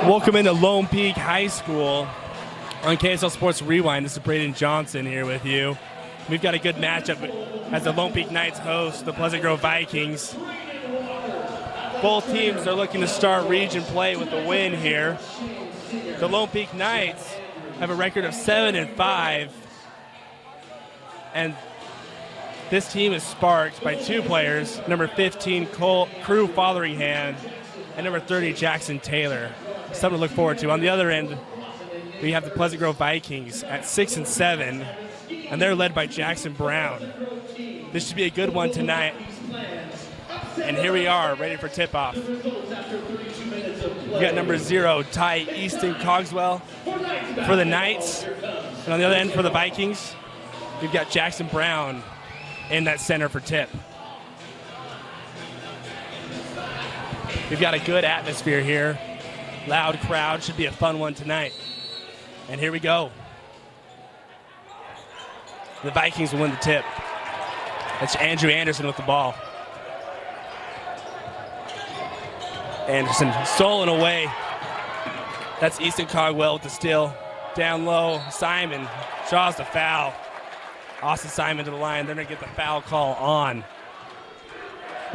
Welcome into Lone Peak High School on KSL Sports Rewind. This is Braden Johnson here with you. We've got a good matchup as the Lone Peak Knights host the Pleasant Grove Vikings. Both teams are looking to start region play with a win here. The Lone Peak Knights have a record of 7-5, and this team is sparked by two players, number 15, Crew Fotheringham, and number 30, Jackson Taylor. Something to look forward to. On the other end, we have the Pleasant Grove Vikings at 6-7, and they're led by Jackson Brown. This should be a good one tonight. And here we are, ready for tip-off. We got number 0, Ty Easton Cogswell for the Knights. And on the other end for the Vikings, we've got Jackson Brown in that center for tip. We've got a good atmosphere here. Loud crowd. Should be a fun one tonight. And here we go. The Vikings will win the tip. That's Andrew Anderson with the ball. Anderson stolen away. That's Easton Cogwell with the steal. Down low, Simon draws the foul. Austin Simon to the line. They're going to get the foul call on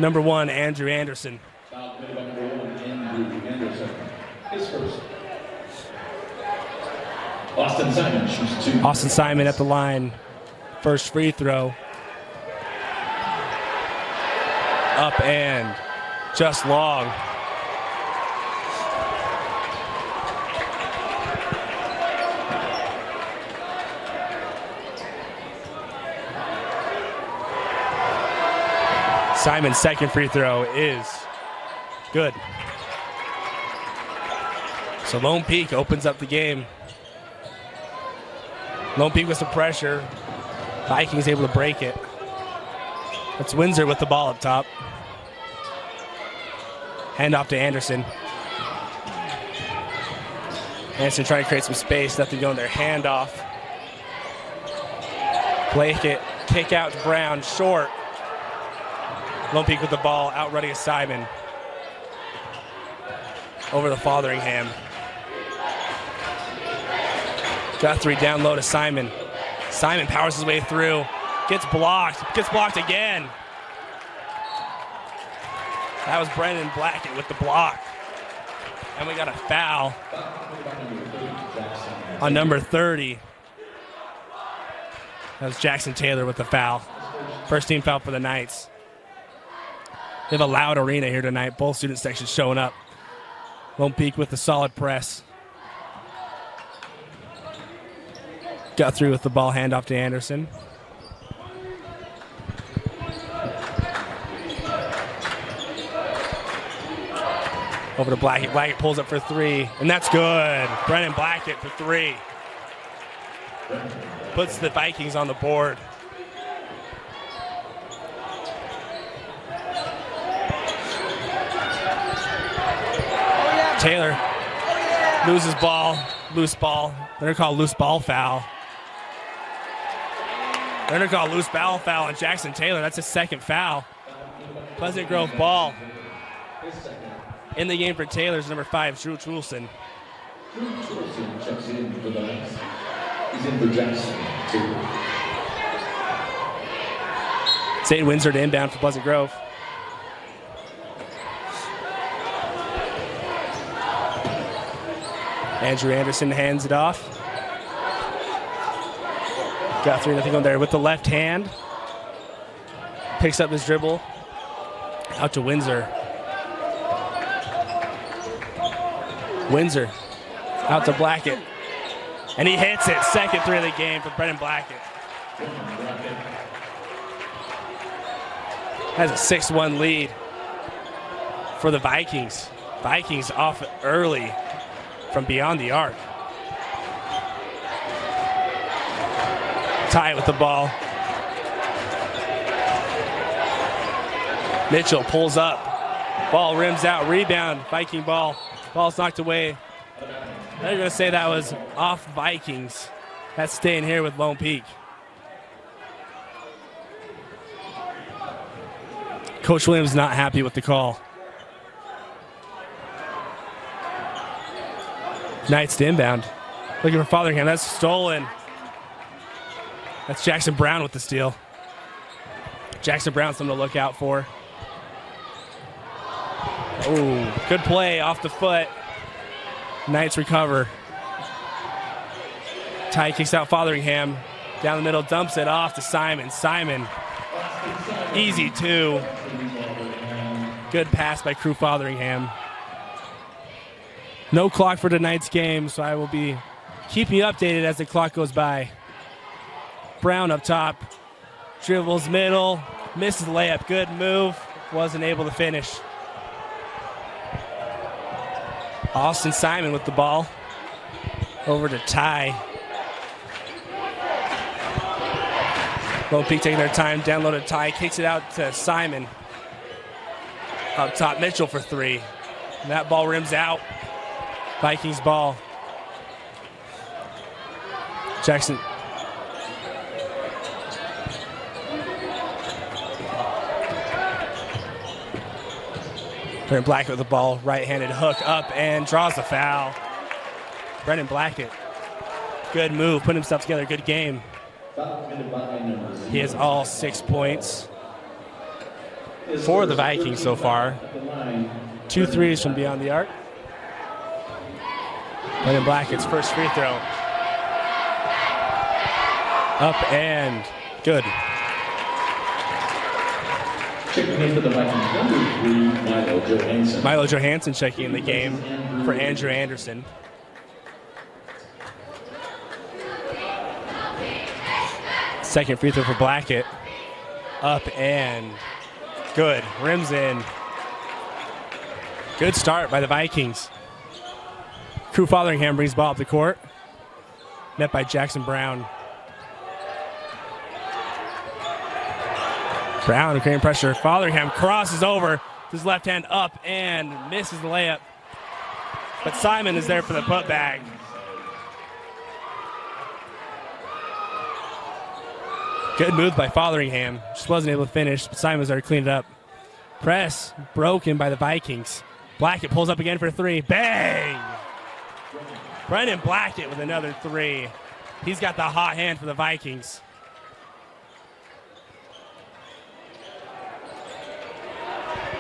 number 1, Andrew Anderson. Foul committed by number 1, Andrew Anderson. His first. Austin Simon shoots 2. Austin Simon at the line. First free throw. Up and just long. Simon's second free throw is good. So Lone Peak opens up the game. Lone Peak with some pressure. Vikings able to break it. That's Windsor with the ball up top. Hand off to Anderson. Anderson trying to create some space. Nothing going there. Hand off. Blake it. Kick out to Brown. Short. Lone Peak with the ball, outrunning a Simon. Over the Fotheringham. Guthrie down low to Simon. Simon powers his way through. Gets blocked again. That was Brendan Blackett with the block. And we got a foul on number 30. That was Jackson Taylor with the foul. First team foul for the Knights. They have a loud arena here tonight. Both student sections showing up. Lone Peak with the solid press. Guthrie with the ball, handoff to Anderson. Over to Blackett. Blackett pulls up for 3, and that's good. Brennan Blackett for 3. Puts the Vikings on the board. Taylor loses ball, loose ball. They're going to call loose ball foul. They're going to call loose ball foul on Jackson Taylor. That's his second foul. Pleasant Grove ball. In the game for Taylor is number 5, Drew Trulson. Drew Trulson checks in for the Knights. He's in for Jackson Taylor. St. Windsor to inbound for Pleasant Grove. Andrew Anderson hands it off. Guthrie, nothing on there with the left hand. Picks up his dribble. Out to Windsor. Windsor out to Blackett. And he hits it. Second 3 of the game for Brennan Blackett. Has a 6-1 lead for the Vikings. Vikings off early from beyond the arc. Ty with the ball. Mitchell pulls up. Ball rims out. Rebound. Viking ball. Ball's knocked away. They're going to say that was off Vikings. That's staying here with Lone Peak. Coach Williams not happy with the call. Knights to inbound. Looking for Fotheringham. That's stolen. That's Jackson Brown with the steal. Jackson Brown, something to look out for. Oh, good play off the foot. Knights recover. Ty kicks out Fotheringham. Down the middle, dumps it off to Simon. Simon, easy two. Good pass by Crew Fotheringham. No clock for tonight's game, so I will be keeping you updated as the clock goes by. Brown up top. Dribbles middle. Misses the layup. Good move. Wasn't able to finish. Austin Simon with the ball. Over to Ty. Lone Peak taking their time. Downloaded Ty. Kicks it out to Simon. Up top, Mitchell for three. And that ball rims out. Vikings ball. Jackson. Brendan Blackett with the ball. Right-handed hook up and draws the foul. Brendan Blackett. Good move. Put himself together. Good game. He has all 6 points for the Vikings so far. 2 threes from beyond the arc. Brendan Blackett's first free throw. Up and good. Checking in for the Vikings, number 3, Milo Johansson. Milo Johansson checking in the game for Andrew Anderson. Second free throw for Blackett. Up and good. Rims in. Good start by the Vikings. Crew Fotheringham brings ball up the court. Net by Jackson Brown. Brown creating pressure. Fotheringham crosses over. His left hand up and misses the layup. But Simon is there for the putback. Good move by Fotheringham. Just wasn't able to finish, but Simon was there to clean it up. Press broken by the Vikings. Blackett pulls up again for three. Bang! Brendan Blackett with another three. He's got the hot hand for the Vikings.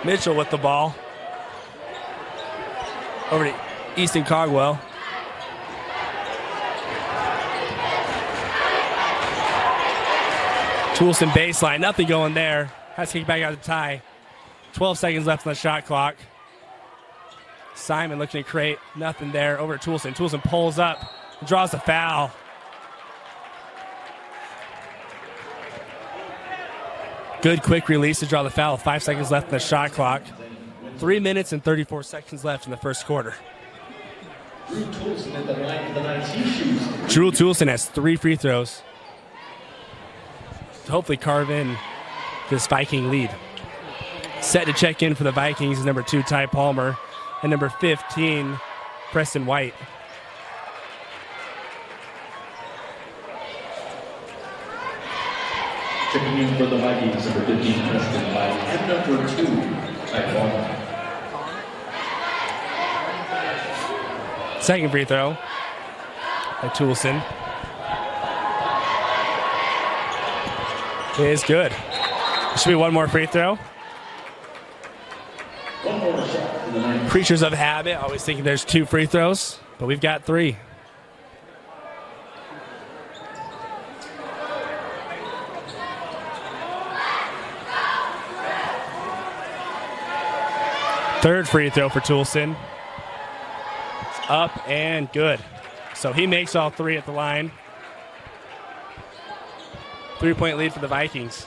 Mitchell with the ball. Over to Easton Cogwell. Toulson baseline, nothing going there. Has to kick back out to Ty. 12 seconds left on the shot clock. Simon looking to create, nothing there. Over to Toulson. Toulson pulls up, draws the foul. Good quick release to draw the foul. 5 seconds left in the shot clock. 3 minutes and 34 seconds left in the first quarter. Drew Toulson has 3 free throws. Hopefully carve in this Viking lead. Set to check in for the Vikings is number 2, Ty Palmer, and number 15, Preston White. Checking in for the Vikings, number 15, Preston White, and number 2, Ty Palmer. Second free throw by Toulson. It is good. Should be one more free throw. One more shot for the Vikings. Creatures of habit, always thinking there's 2 free throws, but we've got 3. Third free throw for Toulson. It's up and good. So he makes all 3 at the line. 3-point lead for the Vikings.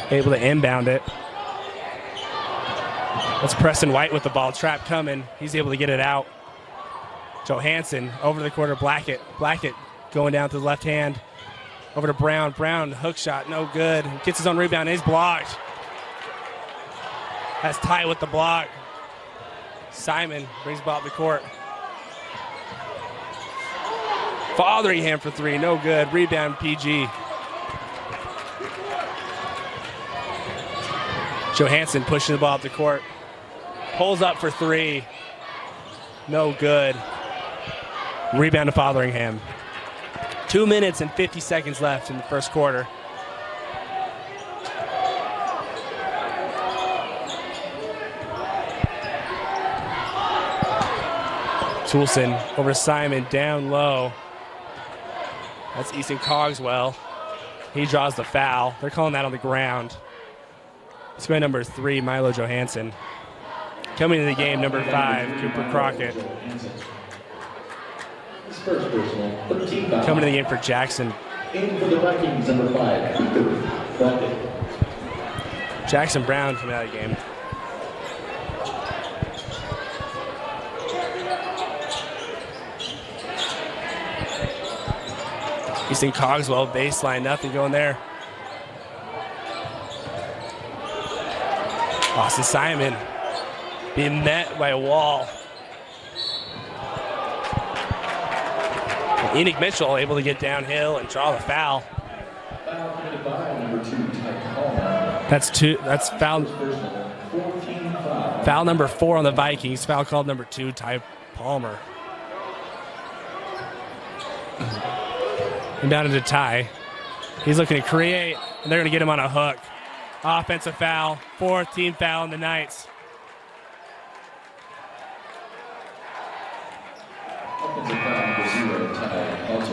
Able to inbound it. That's Preston White with the ball. Trap coming. He's able to get it out. Johansson over to the quarter. Blackett. Blackett going down to the left hand. Over to Brown. Brown, hook shot, no good. Gets his own rebound, and he's blocked. That's Ty with the block. Simon brings the ball up the court. Fotheringham for 3, no good. Rebound, PG. Johansson pushing the ball up the court. Pulls up for three. No good. Rebound to Fotheringham. 2 minutes and 50 seconds left in the first quarter. Toulson over to Simon, down low. That's Easton Cogswell. He draws the foul. They're calling that on the ground. It's going number 3, Milo Johansson. Coming into the game, number 5, Cooper Crockett. Coming to the game for Jackson. In for the Vikings, number 5, Cooper Crockett. Jackson Brown coming out of the game. Easton Cogswell, baseline, nothing going there. Austin Simon being met by a wall. Enoch Mitchell able to get downhill and draw the foul. That's foul. Foul number 4 on the Vikings. Foul called number 2, Ty Palmer. And down into Ty. He's looking to create, and they're going to get him on a hook. Offensive foul, 4th team foul in the Knights.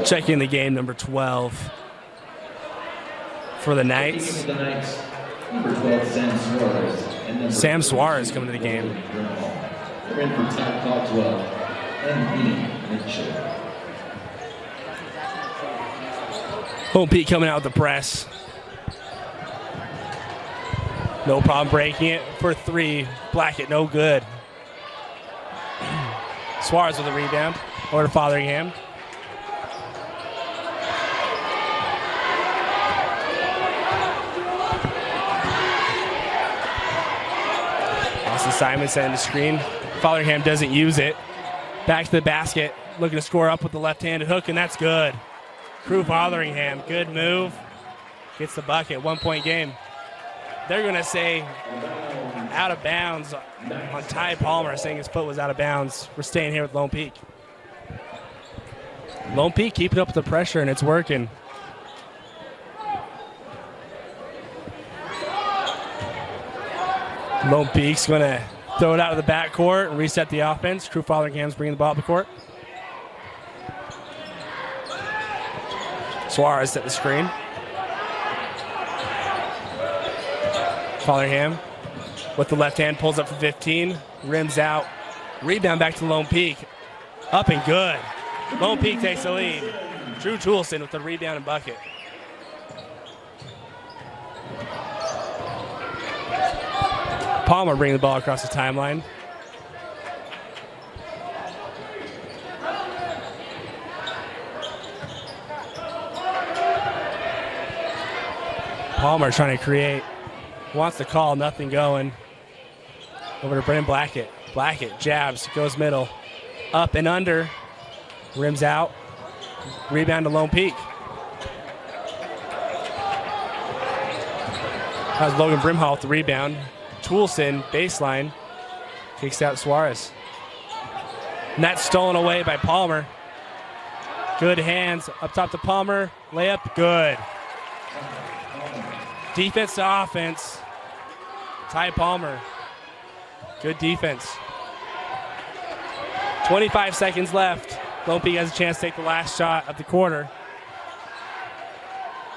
Checking the game, number 12 for the Knights. Number 12, Sam Suarez. Sam Suarez coming to the game. They're in for Ty Cogswell and Enoch Mitchell. Home Pete coming out with the press. No problem breaking it for 3. Blackett, no good. Suarez with a rebound. Over to Fotheringham. Austin Simon setting the screen. Fotheringham doesn't use it. Back to the basket. Looking to score up with the left-handed hook, and that's good. Crew Fotheringham, good move. Gets the bucket, 1-point game. They're going to say out of bounds on Ty Palmer, saying his foot was out of bounds. We're staying here with Lone Peak. Lone Peak keeping up the pressure, and it's working. Lone Peak's going to throw it out of the backcourt and reset the offense. Crew Fotheringham's bringing the ball up the court. Suarez set the screen. Fotheringham with the left hand pulls up for 15, rims out, rebound back to Lone Peak. Up and good. Lone Peak takes the lead. Drew Toulson with the rebound and bucket. Palmer bringing the ball across the timeline. Palmer trying to create. Wants the call, nothing going. Over to Brennan Blackett. Blackett jabs, goes middle. Up and under. Rims out. Rebound to Lone Peak. That was Logan Brimhall with the rebound. Toulson, baseline. Kicks out Suarez. And that's stolen away by Palmer. Good hands up top to Palmer. Layup, good. Defense to offense. Ty Palmer. Good defense. 25 seconds left. Lone Peak has a chance to take the last shot of the quarter.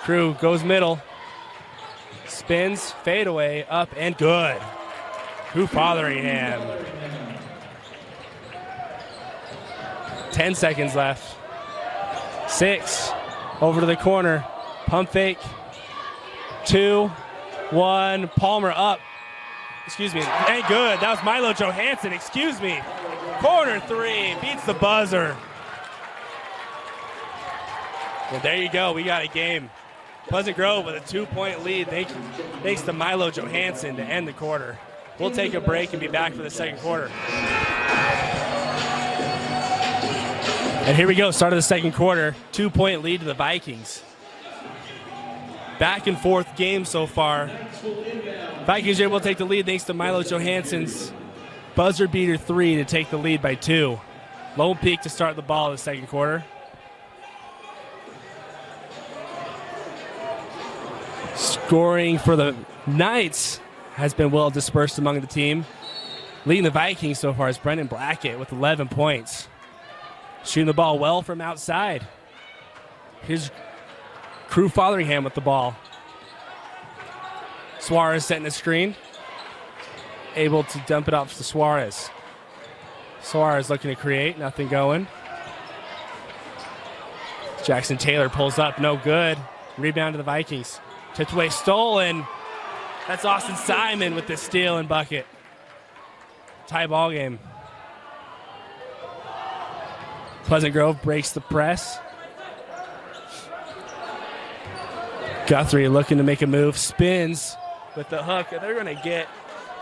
Crew goes middle. Spins, fade away, up and good. Crew Fotheringham. 10 seconds left. 6. Over to the corner. Pump fake. 2, 1. Palmer up. Excuse me. And good. That was Milo Johansson. Excuse me. Corner 3. Beats the buzzer. Well, there you go. We got a game. Pleasant Grove with a 2-point lead thanks to Milo Johansson to end the quarter. We'll take a break and be back for the second quarter. And here we go. Start of the second quarter. 2-point lead to the Vikings. Back and forth game so far. Vikings are able to take the lead thanks to Milo Johansson's buzzer beater 3 to take the lead by 2. Lone Peak to start the ball in the second quarter. Scoring for the Knights has been well dispersed among the team. Leading the Vikings so far is Brendan Blackett with 11 points. Shooting the ball well from outside. Here's Crew Fotheringham with the ball. Suarez setting the screen. Able to dump it off to Suarez. Suarez looking to create, nothing going. Jackson Taylor pulls up, no good. Rebound to the Vikings. Tipped away, stolen. That's Austin Simon with the steal and bucket. Tie ball game. Pleasant Grove breaks the press. Guthrie looking to make a move, spins with the hook. They're going to get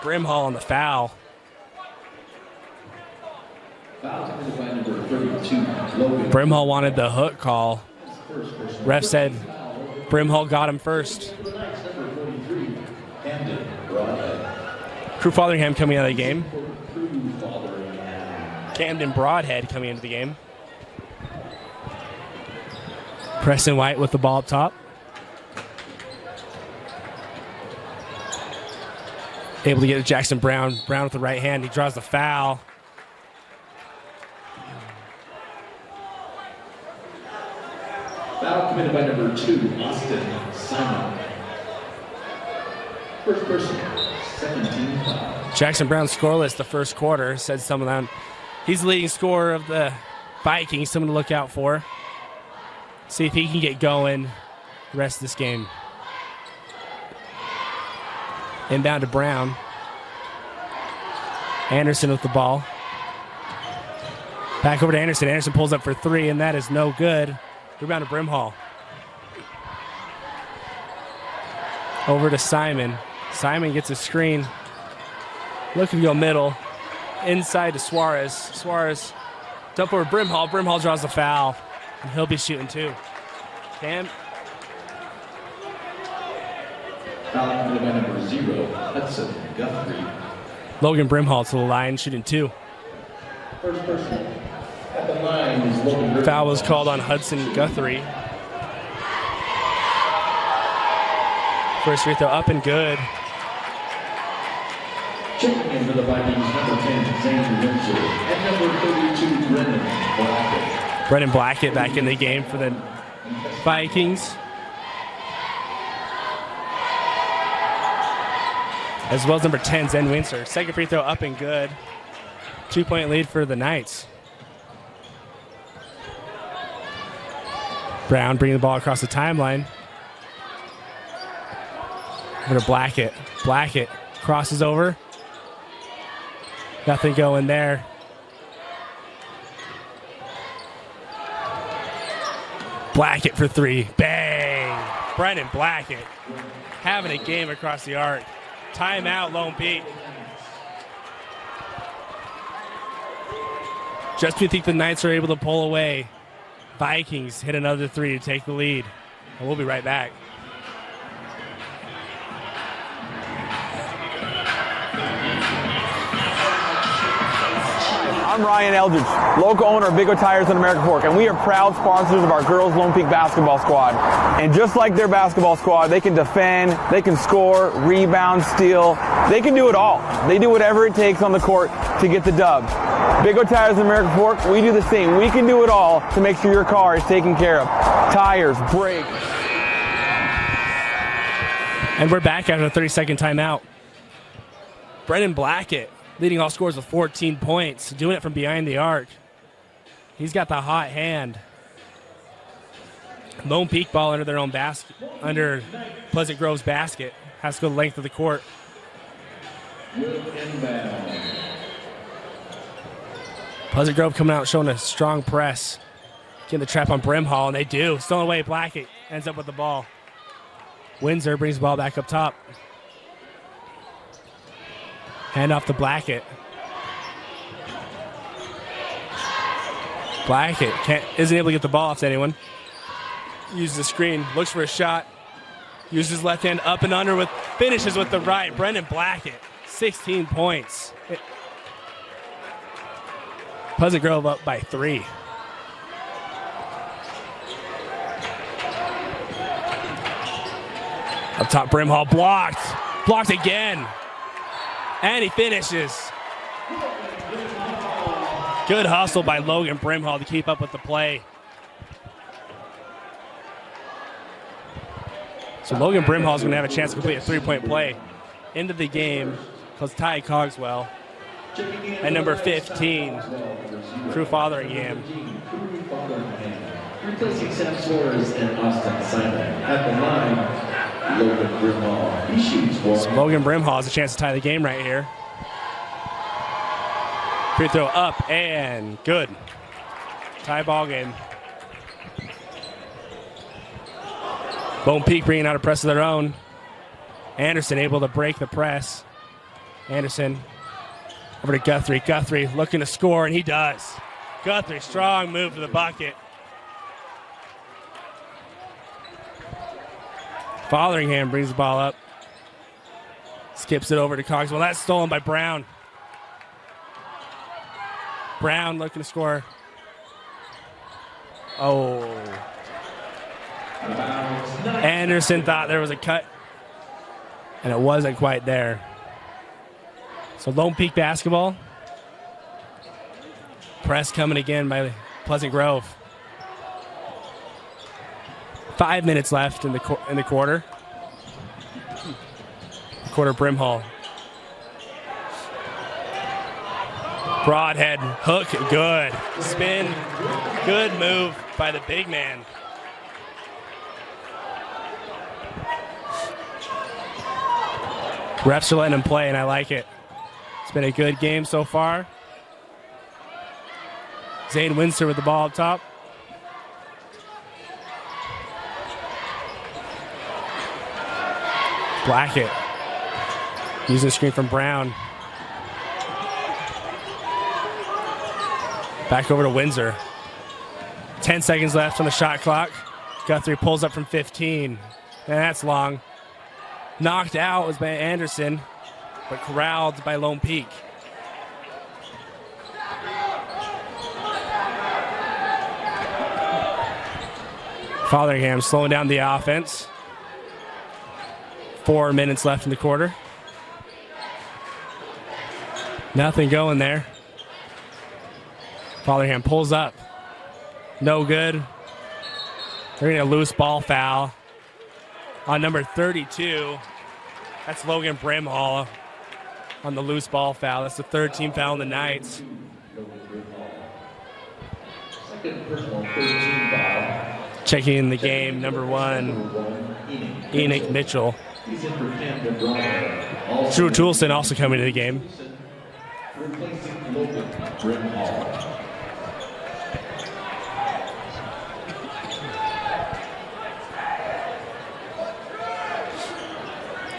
Brimhall on the foul. Brimhall wanted the hook call. Ref said Brimhall got him first. Crew Fotheringham coming out of the game. Camden Broadhead coming into the game. Preston White with the ball up top. Able to get to Jackson Brown. Brown with the right hand. He draws the foul. Foul committed by number 2, Austin Simon. First person, 17 foul. Jackson Brown scoreless the first quarter. Said some of them. He's the leading scorer of the Vikings. Someone to look out for. See if he can get going the rest of this game. Inbound to Brown. Anderson with the ball. Back over to Anderson. Anderson pulls up for 3, and that is no good. Rebound to Brimhall. Over to Simon. Simon gets a screen. Looking to go middle. Inside to Suarez. Suarez dump over Brimhall. Brimhall draws the foul, and he'll be shooting 2. Cam. Foul committed by number 0, Hudson Guthrie. Logan Brimhall to the line, shooting 2. First person at the line is Logan Brimhall. Foul was called on Hudson Guthrie. First free throw up and good. Checking in for the Vikings, number 10, Xander Windsor, and number 32, Brendan Blackett. Brendan Blackett back in the game for the Vikings. As well as number 10, Zen Windsor. Second free throw up and good. 2-point lead for the Knights. Brown bringing the ball across the timeline. Over to Blackett. Blackett crosses over. Nothing going there. Blackett for 3. Bang! Brendan Blackett having a game across the arc. Timeout, Lone Peak. Just when you think the Knights are able to pull away, Vikings hit another 3 to take the lead. And we'll be right back. I'm Ryan Eldridge, local owner of Big O Tires on American Fork, and we are proud sponsors of our girls Lone Peak basketball squad. And just like their basketball squad, they can defend, they can score, rebound, steal. They can do it all. They do whatever it takes on the court to get the dub. Big O Tires on American Fork, we do the same. We can do it all to make sure your car is taken care of. Tires, brakes. And we're back after a 30-second timeout. Brendan Blackett leading all scorers with 14 points, doing it from behind the arc. He's got the hot hand. Lone Peak ball under their own basket, under Pleasant Grove's basket. Has to go the length of the court. Pleasant Grove coming out showing a strong press. Getting the trap on Brimhall, and they do. Stolen away, Blackett ends up with the ball. Windsor brings the ball back up top. Hand off to Blackett. Blackett isn't able to get the ball off to anyone. Uses the screen, looks for a shot. Uses his left hand up and under, finishes with the right. Brendan Blackett, 16 points. Pleasant Grove up by 3. Up top, Brimhall blocked. Blocked again. And he finishes. Good hustle by Logan Brimhall to keep up with the play. So Logan Brimhall is going to have a chance to complete a 3-point play into the game because Ty Cogswell at number 15, Crew Fotheringham. Replacing Sam Suarez and Austin Simon. At the line, Logan Brimhall. He shoots one. So Logan Brimhall has a chance to tie the game right here. Free throw up and good. Tie ball game. Lone Peak bringing out a press of their own. Anderson able to break the press. Anderson over to Guthrie. Guthrie looking to score, and he does. Guthrie, strong move to the bucket. Fotheringham brings the ball up. Skips it over to Cogswell. That's stolen by Brown. Brown looking to score. Oh. Anderson thought there was a cut, and it wasn't quite there. So Lone Peak basketball. Press coming again by Pleasant Grove. 5 minutes left in the quarter. Quarter Brimhall. Broadhead hook, good. Spin, good move by the big man. Refs are letting him play, and I like it. It's been a good game so far. Zane Winster with the ball up top. Blackett using the screen from Brown. Back over to Windsor. 10 seconds left on the shot clock. Guthrie pulls up from 15. And that's long. Knocked out was by Anderson, but corralled by Lone Peak. Fotheringham slowing down the offense. 4 minutes left in the quarter. Nothing going there. Fotheringham pulls up. No good. They're getting a loose ball foul on number 32. That's Logan Brimhall on the loose ball foul. That's the third team foul in the Knights. Second personal 13 foul. Checking in the game, number 1, Enoch Mitchell. He's in for Camden Brown. Drew Toulson also coming to the game. Replacing Logan Brimhall.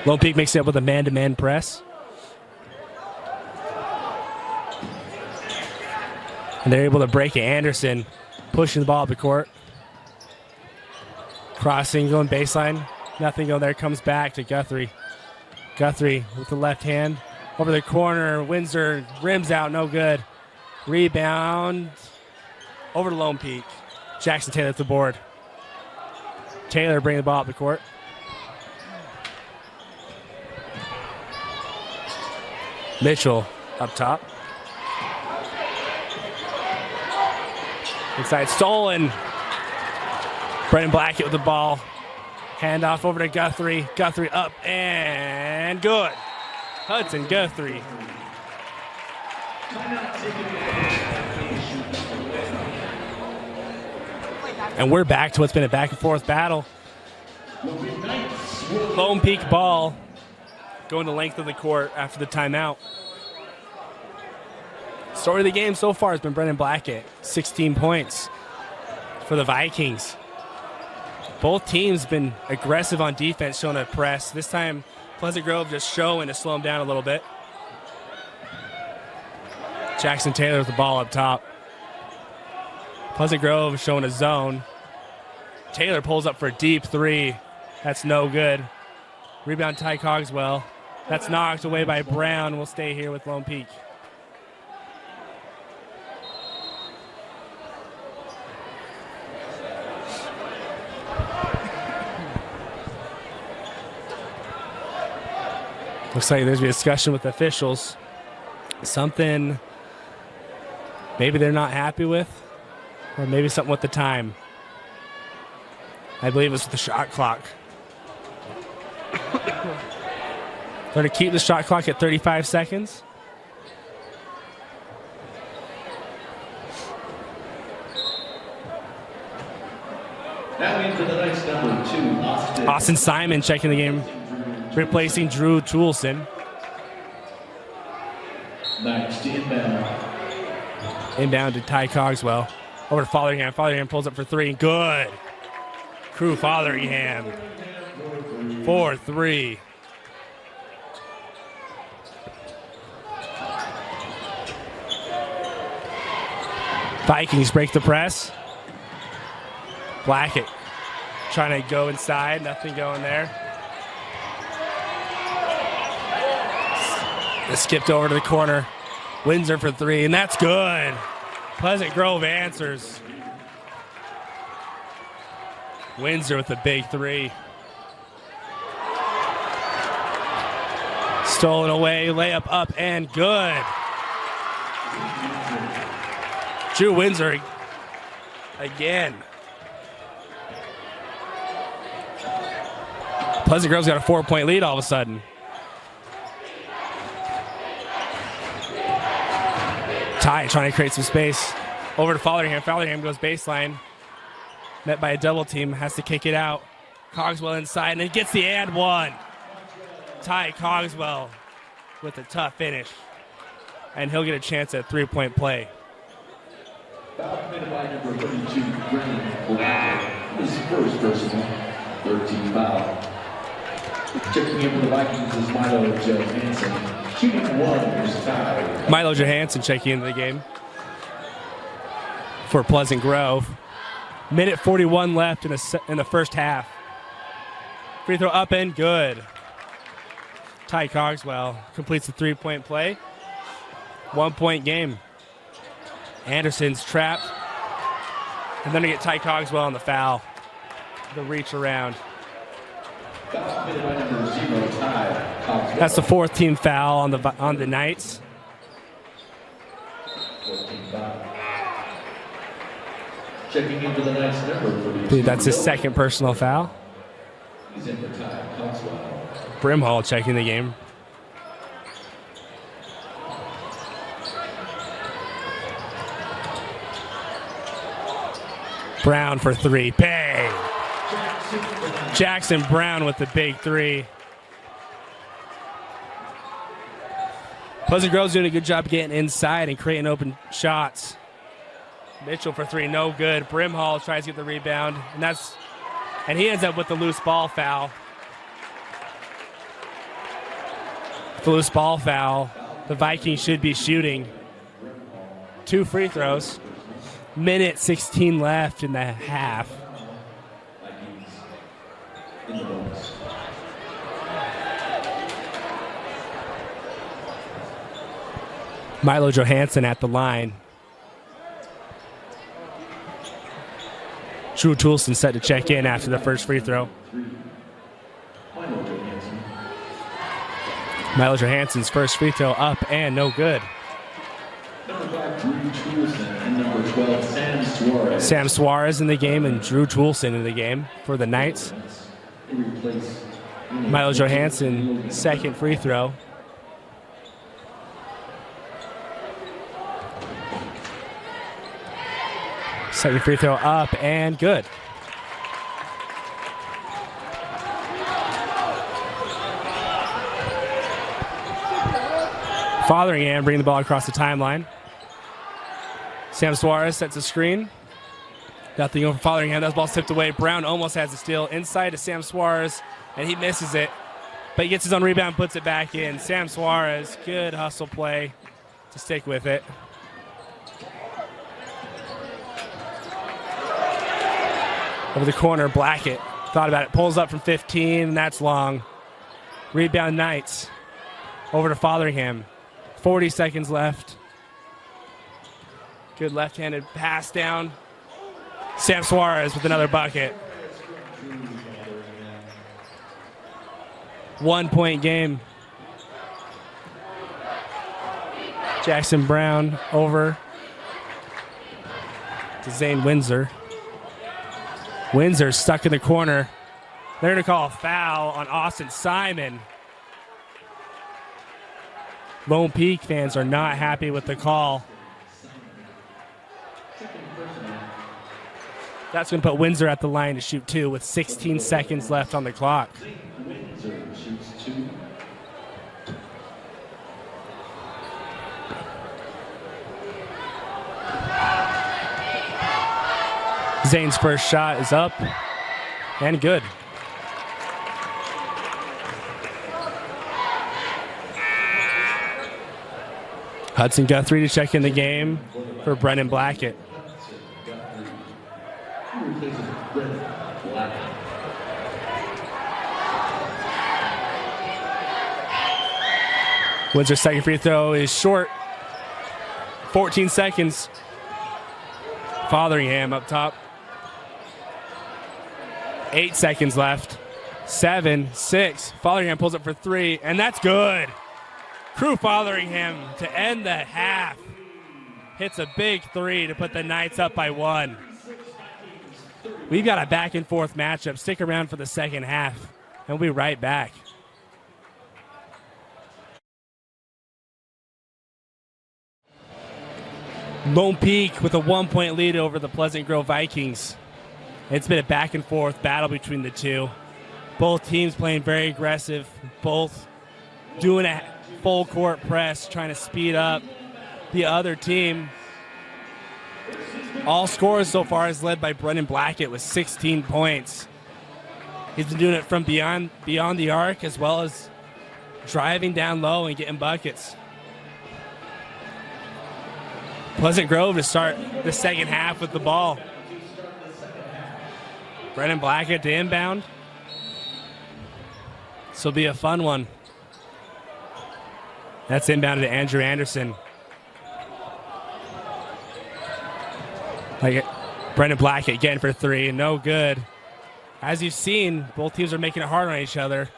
Lone Peak makes it up with a man-to-man press. And they're able to break it. Anderson pushing the ball up the court. Crossing, going baseline. Nothing going there. Comes back to Guthrie. Guthrie with the left hand. Over the corner. Windsor rims out. No good. Rebound. Over to Lone Peak. Jackson Taylor at the board. Taylor bringing the ball up the court. Mitchell up top. Inside stolen. Brendan Blackett with the ball. Handoff over to Guthrie. Guthrie up and good. Hudson Guthrie. And we're back to what's been a back and forth battle. Lone Peak ball going the length of the court after the timeout. Story of the game so far has been Brendan Blackett. 16 points for the Vikings. Both teams have been aggressive on defense, showing a press. This time, Pleasant Grove just showing to slow them down a little bit. Jackson Taylor with the ball up top. Pleasant Grove showing a zone. Taylor pulls up for a deep three. That's no good. Rebound Ty Cogswell. That's knocked away by Brown. We'll stay here with Lone Peak. Looks like there's a discussion with officials. Something maybe they're not happy with, or maybe something with the time. I believe it's with the shot clock. They're going to keep the shot clock at 35 seconds. Now in for the next number 2, Austin Simon checking the game, replacing Drew Toulson. Next inbound. Inbound to Ty Cogswell. Over to Fotheringham. Fotheringham pulls up for three. Good. Crew Fotheringham. 4-3. Vikings break the press. Blackett trying to go inside. Nothing going there. They skipped over to the corner. Windsor for three, and that's good. Pleasant Grove answers. Windsor with the big three. Stolen away, layup up and good. Drew Windsor again. Pleasant Grove's got a 4-point lead all of a sudden. Ty trying to create some space. Over to Fotheringham. Fotheringham goes baseline. Met by a double team. Has to kick it out. Cogswell inside and gets the and one. Ty Cogswell with a tough finish. And he'll get a chance at 3-point play. Foul committed by number 32, Brennan Blackett. His first personal, 13 foul. Checking in for the Vikings is Milo Johansson. Shooting one is tied. Milo Johansson checking into the game for Pleasant Grove. Minute 41 left in the first half. Free throw up and good. Ty Cogswell completes the 3-point play. 1-point game. Anderson's trapped. And then to get Ty Cogswell on the foul. The reach around. That's the fourth team foul on the Knights. Checking into the Knights number. I believe that's his second personal foul. He's in for Ty Cogswell. Brimhall checking the game. Brown for three. Bang! Jackson Brown with the big three. Pleasant Grove's doing a good job getting inside and creating open shots. Mitchell for three, no good. Brimhall tries to get the rebound, and he ends up with the loose ball foul. The loose ball foul. The Vikings should be shooting 2 free throws. Minute 16 left in the half. Milo Johansson at the line. Drew Toulson set to check in after the first free throw. Milo Johansson's first free throw up and no good. Number 5, Drew Toulson, and number 12, Sam Suarez. Sam Suarez in the game and Drew Toulson in the game for the Knights. Milo Johansson, second free throw. Second free throw up and good. Fotheringham bringing the ball across the timeline. Sam Suarez sets a screen. Nothing over Fotheringham. That ball's tipped away. Brown almost has the steal. Inside to Sam Suarez, and he misses it. But he gets his own rebound, puts it back in. Sam Suarez, good hustle play to stick with it. Over the corner, Blackett thought about it. Pulls up from 15, and that's long. Rebound Knights. Over to Fotheringham. 40 seconds left. Good left-handed pass down. Sam Suarez with another bucket. 1-point game. Jackson Brown over to Zane Windsor. Windsor stuck in the corner. They're going to call a foul on Austin Simon. Lone Peak fans are not happy with the call. That's going to put Windsor at the line to shoot 2 with 16 seconds left on the clock. Zane's first shot is up and good. Hudson Guthrie to check in the game for Brennan Blackett. Windsor's second free throw is short. 14 seconds. Fotheringham up top. 8 seconds left. 7, 6. Fotheringham pulls up for 3, and that's good. Crew Fotheringham to end the half. Hits a big 3 to put the Knights up by 1. We've got a back and forth matchup. Stick around for the second half, and we'll be right back. Lone Peak with a 1-point lead over the Pleasant Grove Vikings. It's been a back and forth battle between the two. Both teams playing very aggressive, both doing a full court press, trying to speed up the other team. All scores so far is led by Brennan Blackett with 16 points. He's been doing it from beyond the arc as well as driving down low and getting buckets. Pleasant Grove to start the second half with the ball. Brennan Blackett to inbound. This will be a fun one. That's inbounded to Andrew Anderson. Brennan Blackett again for 3, no good. As you've seen, both teams are making it hard on each other.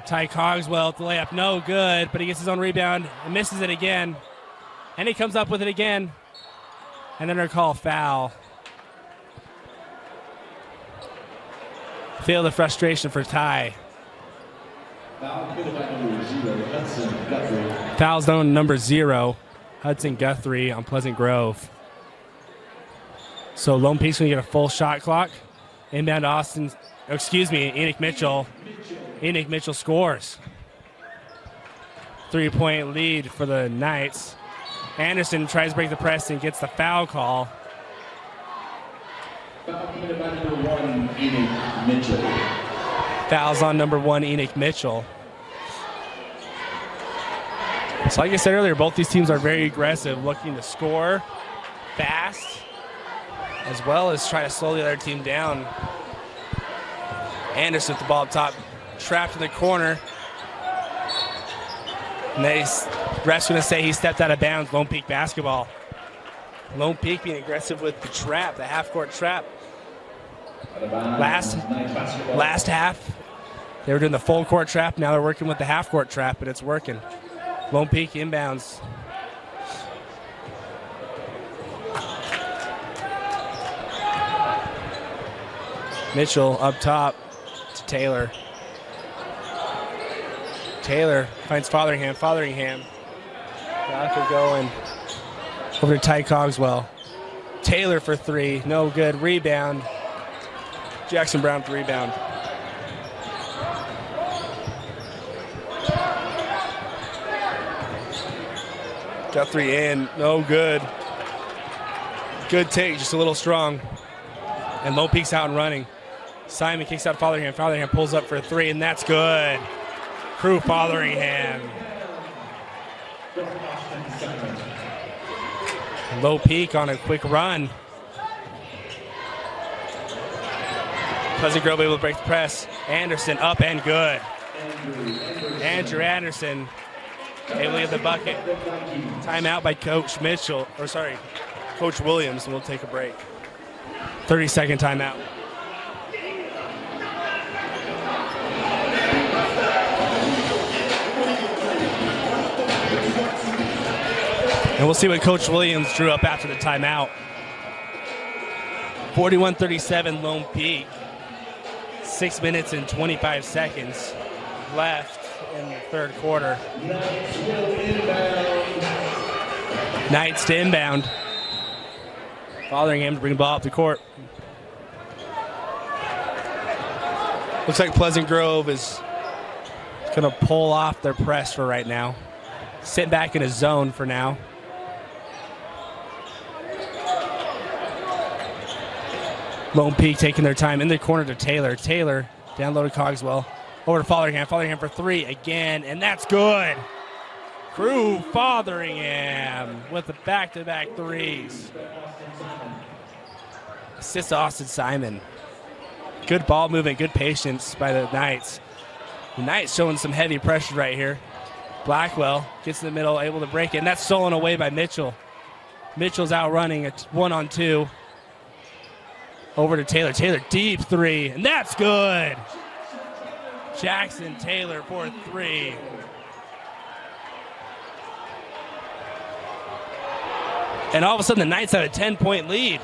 Ty Cogswell at the layup, no good, but he gets his own rebound and misses it again. And he comes up with it again. And then they're called foul. Feel the frustration for Ty. Foul zone number 0, Hudson Guthrie on Pleasant Grove. So Lone Peak's going to get a full shot clock. Inbound to Enoch Mitchell. Enoch Mitchell scores. 3-point lead for the Knights. Anderson tries to break the press and gets the foul call. Fouls on number 1, Enoch Mitchell. So like I said earlier, both these teams are very aggressive, looking to score fast, as well as try to slow the other team down. Anderson with the ball up top, trapped in the corner. And ref's going to say he stepped out of bounds. Lone Peak basketball. Lone Peak being aggressive with the trap, the half-court trap. Last half, they were doing the full court trap. Now they're working with the half-court trap, but it's working. Lone Peak inbounds. Mitchell up top to Taylor. Taylor finds Fotheringham. Now could go and over to Ty Cogswell. Taylor for 3, no good. Rebound. Jackson Brown for rebound. Guthrie in, no good. Good take, just a little strong. And Lone Peak's out and running. Simon kicks out Fotheringham. Fotheringham pulls up for 3, and that's good. Crew Fotheringham. Lone Peak on a quick run. Pleasant Grove able to break the press. Anderson up and good. Andrew Anderson able to get the bucket. Timeout by Coach Williams, and we'll take a break. 30-second timeout. And we'll see what Coach Williams drew up after the timeout. 41-37 Lone Peak. 6 minutes and 25 seconds left in the third quarter. Knights to inbound. Fotheringham to bring the ball up the court. Looks like Pleasant Grove is going to pull off their press for right now. Sit back in a zone for now. Lone Peak taking their time in the corner to Taylor. Taylor down low to Cogswell. Over to Fotheringham. Fotheringham for three again, and that's good. Crew Fotheringham with the back-to-back threes. Assist Austin Simon. Good ball movement, good patience by the Knights. The Knights showing some heavy pressure right here. Blackwell gets in the middle, able to break it, and that's stolen away by Mitchell. Mitchell's out running a 1-on-2. Over to Taylor. Taylor deep three, and that's good. Jackson Taylor for three. And all of a sudden, the Knights have a 10-point lead.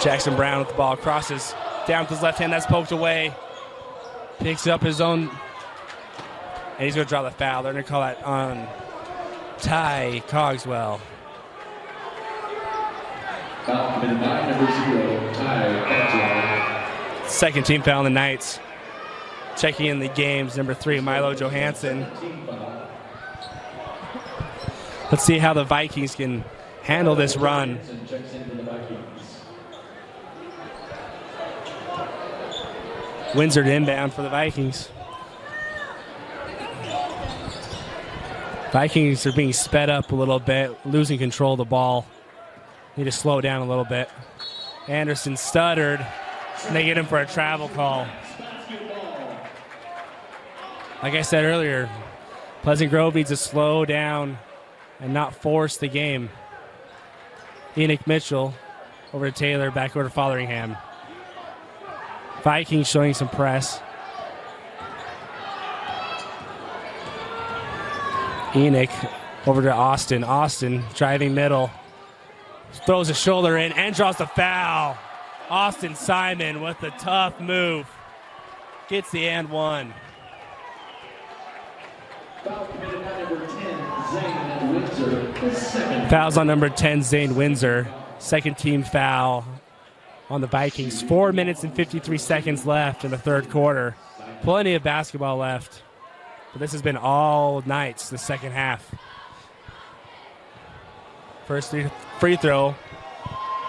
Jackson Brown with the ball, crosses down with his left hand, that's poked away. Picks up his own, and he's going to draw the foul. They're going to call that on Ty Cogswell. Foul committed by number 0, Ty Cogswell. Second team foul on the Knights. Checking in the games, number 3, Milo Johansson. Let's see how the Vikings can handle this run. Windsor to inbound for the Vikings. Vikings are being sped up a little bit, losing control of the ball. Need to slow down a little bit. Anderson stuttered, and they get him for a travel call. Like I said earlier, Pleasant Grove needs to slow down and not force the game. Enoch Mitchell over to Taylor, back over to Fotheringham. Vikings showing some press. Enoch over to Austin. Austin driving middle. Throws a shoulder in and draws the foul. Austin Simon with the tough move. Gets the and one. Fouls on number 10, Zane Windsor. Second team foul on the Vikings. 4 minutes and 53 seconds left in the third quarter. Plenty of basketball left. But this has been all Knights, the second half. First free throw,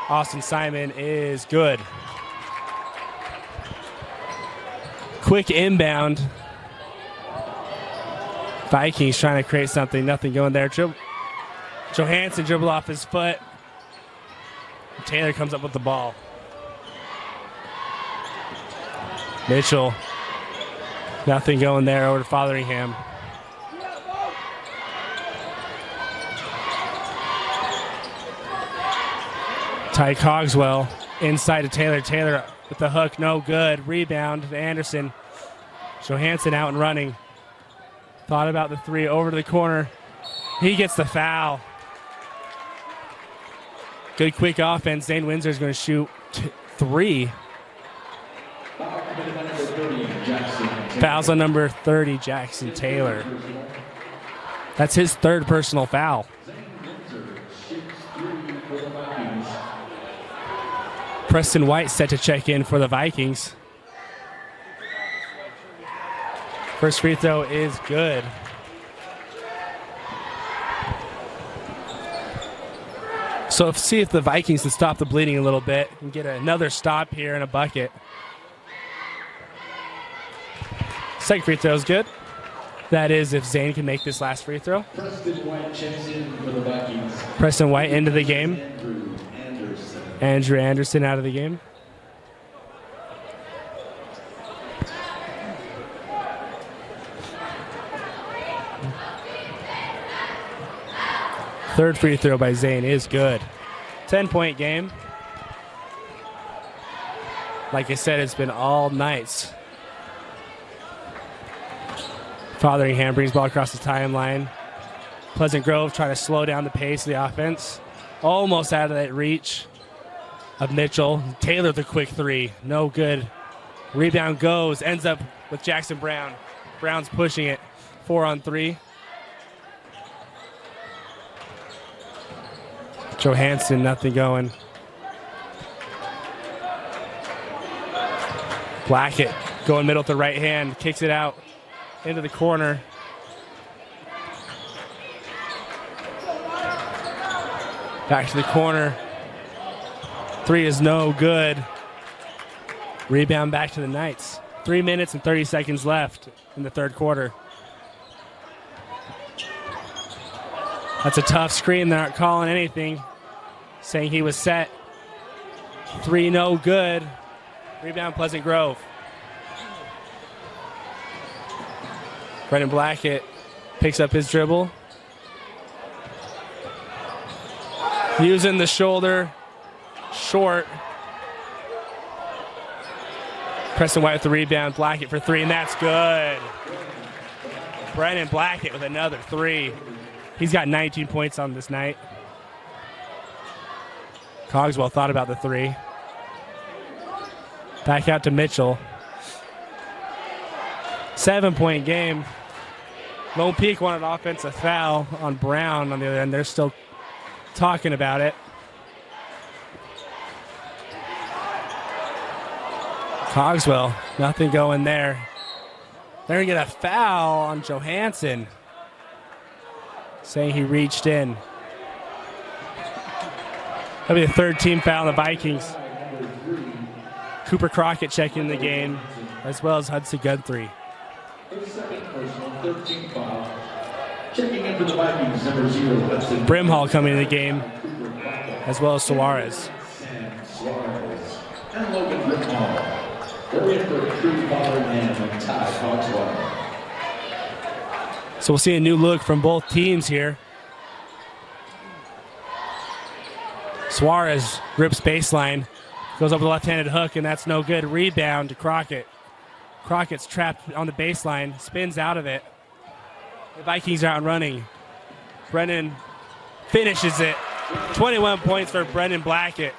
Austin Simon is good. Quick inbound. Vikings trying to create something, nothing going there. Johansson dribble off his foot. Taylor comes up with the ball. Mitchell, nothing going there, over to Fotheringham. Ty Cogswell inside to Taylor. Taylor with the hook, no good. Rebound to Anderson. Johansson out and running. Thought about the three, over to the corner. He gets the foul. Good quick offense. Zane Windsor is going to shoot three. Fouls on number 30, Jackson Taylor. That's his third personal foul. Preston White set to check in for the Vikings. First free throw is good. So see if the Vikings can stop the bleeding a little bit and get another stop here and a bucket. Second free throw is good. That is if Zane can make this last free throw. Preston White checks in for the Vikings. Preston White into the game. Andrew Anderson out of the game. Third free throw by Zane is good. 10-point game. Like I said, it's been all Knights. Fotheringham brings ball across the timeline. Pleasant Grove trying to slow down the pace of the offense. Almost out of that reach of Mitchell. Taylor the quick three. No good. Rebound goes. Ends up with Jackson Brown. Brown's pushing it. 4-on-3. Johansson, nothing going. Blackett going middle to right hand. Kicks it out into the corner. Back to the corner. Three is no good. Rebound back to the Knights. 3 minutes and 30 seconds left in the third quarter. That's a tough screen. They're not calling anything. Saying he was set. Three no good. Rebound Pleasant Grove. Brendan Blackett picks up his dribble. Using the shoulder. Short. Preston White with the rebound. Blackett for three, and that's good. Brendan Blackett with another three. He's got 19 points on this night. Cogswell thought about the three. Back out to Mitchell. 7-point game. Lone Peak wanted an offensive foul on Brown on the other end. They're still talking about it. Cogswell, nothing going there. They're going to get a foul on Johansson. Saying he reached in. That'll be the third team foul on the Vikings. Cooper Crockett checking the game, as well as Hudson Guthrie. Brimhall coming in the game, as well as Suarez. And Logan Brimhall. They're in for Drew Fotheringham and Ty Cogswell. So we'll see a new look from both teams here. Suarez rips baseline, goes up with a left-handed hook, and that's no good. Rebound to Crockett. Crockett's trapped on the baseline, spins out of it. The Vikings are out and running. Brendan finishes it. 21 points for Brendan Blackett.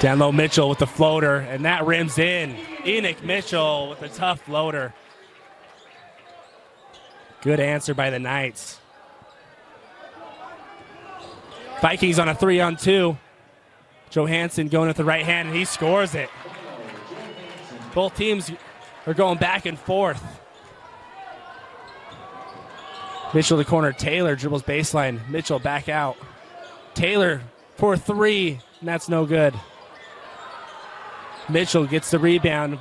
Down low, Mitchell with the floater, and that rims in. Enoch Mitchell with a tough floater. Good answer by the Knights. Vikings on a 3-on-2. Johansson going with the right hand, and he scores it. Both teams are going back and forth. Mitchell to the corner. Taylor dribbles baseline. Mitchell back out. Taylor for three, and that's no good. Mitchell gets the rebound.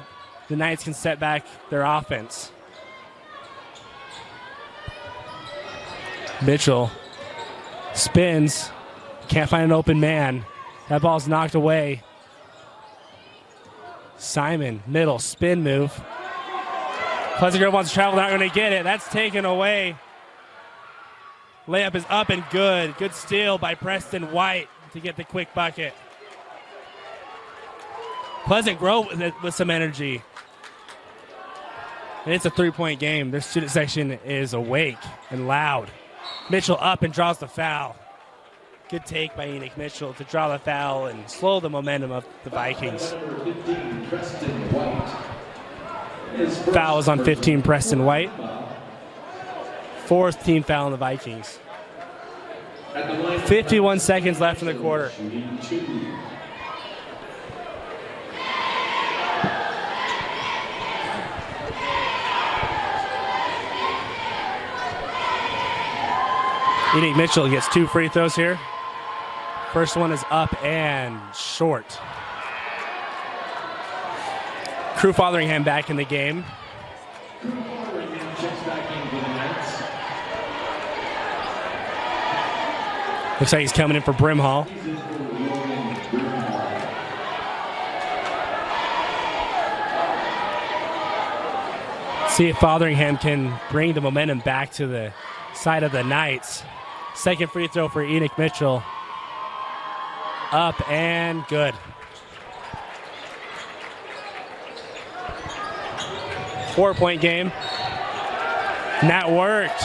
The Knights can set back their offense. Mitchell spins. Can't find an open man. That ball's knocked away. Simon, middle, spin move. Pleasant Grove wants to travel, not going to get it. That's taken away. Layup is up and good. Good steal by Preston White to get the quick bucket. Pleasant Grove with some energy. And it's a three-point game. Their student section is awake and loud. Mitchell up and draws the foul. Good take by Enoch Mitchell to draw the foul and slow the momentum of the Vikings. Foul is on 15, Preston White. Fourth team foul on the Vikings. 51 seconds left in the quarter. Enoch Mitchell gets 2 free throws here. First one is up and short. Crew Fotheringham back in the game. Looks like he's coming in for Brimhall. See if Fotheringham can bring the momentum back to the side of the Knights. Second free throw for Enoch Mitchell. up and good. 4-point game. And that worked.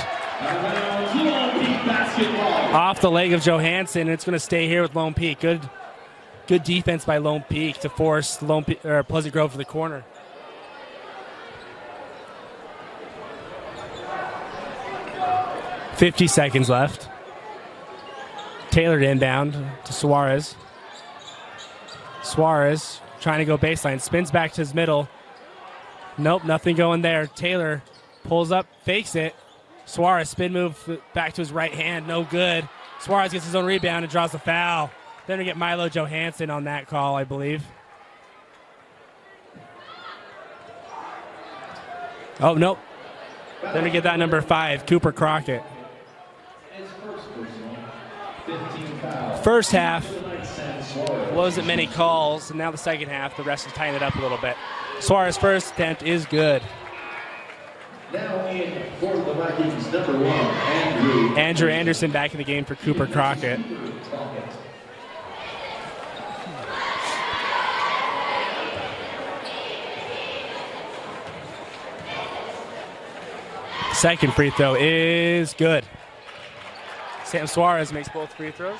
Off the leg of Johansson, and it's going to stay here with Lone Peak. Good defense by Lone Peak to force Pleasant Grove to the corner. .50 seconds left. Taylor to inbound to Suarez. Suarez trying to go baseline, spins back to his middle. Nope, nothing going there. Taylor pulls up, fakes it. Suarez spin move back to his right hand, no good. Suarez gets his own rebound and draws the foul. Then we get Milo Johansson on that call, I believe. Oh, nope. Then we get that number 5, Cooper Crockett. First half wasn't many calls, and now the second half, the rest has tightened it up a little bit. Suarez's first attempt is good. Now in for the Vikings, number 1, Andrew Anderson back in the game for Cooper Crockett. Second free throw is good. Sam Suarez makes both free throws.